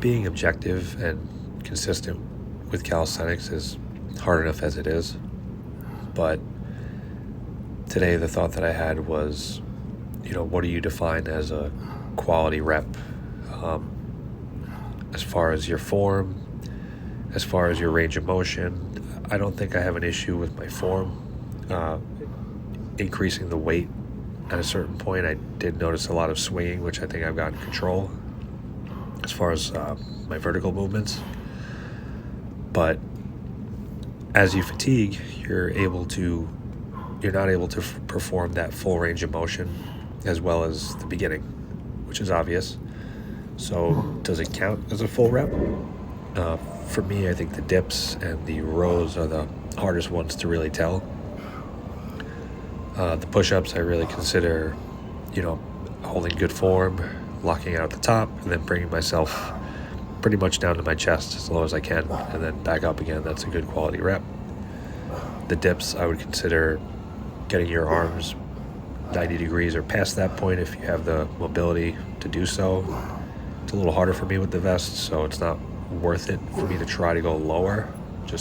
being objective and consistent with calisthenics is hard enough as it is. But today the thought that I had was, what do you define as a quality rep? As far as your form, as far as your range of motion, I don't think I have an issue with my form. Increasing the weight at a certain point, I did notice a lot of swinging, which I think I've gotten control as far as my vertical movements. But as you fatigue, you're not able to perform that full range of motion as well as the beginning, which is obvious. So does it count as a full rep? For me, I think the dips and the rows are the hardest ones to really tell. The push-ups I really consider, holding good form, locking out at the top, and then bringing myself pretty much down to my chest as low as I can, and then back up again. That's a good quality rep. The dips I would consider getting your arms 90 degrees or past that point if you have the mobility to do so. It's a little harder for me with the vest, so it's not worth it for me to try to go lower.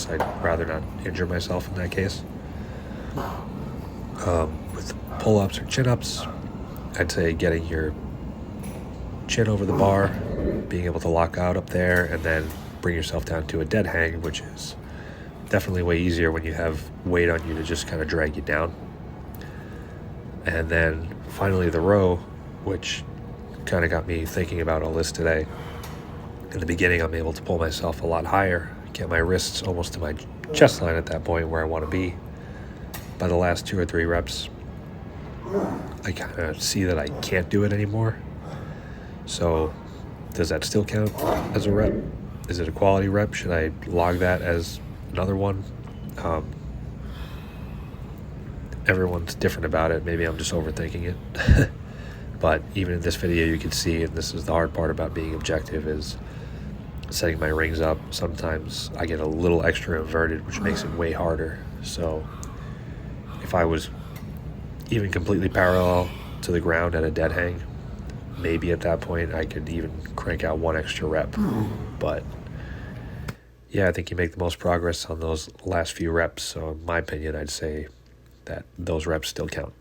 I'd rather not injure myself in that case. With pull-ups or chin-ups, I'd say getting your chin over the bar, being able to lock out up there, and then bring yourself down to a dead hang, which is definitely way easier when you have weight on you to just kind of drag you down. And then finally the row, which kind of got me thinking about all this today. In the beginning, I'm able to pull myself a lot higher, get my wrists almost to my chest line at that point where I want to be. By the last 2 or 3 reps, I kind of see that I can't do it anymore. So does that still count as a rep? Is it a quality rep? Should I log that as another one? Everyone's different about it. Maybe I'm just overthinking it. But even in this video, you can see, and this is the hard part about being objective, is setting my rings up. Sometimes I get a little extra inverted, which makes it way harder. So if I was even completely parallel to the ground at a dead hang, maybe at that point I could even crank out 1 extra rep. But yeah, I think you make the most progress on those last few reps. So in my opinion, I'd say that those reps still count.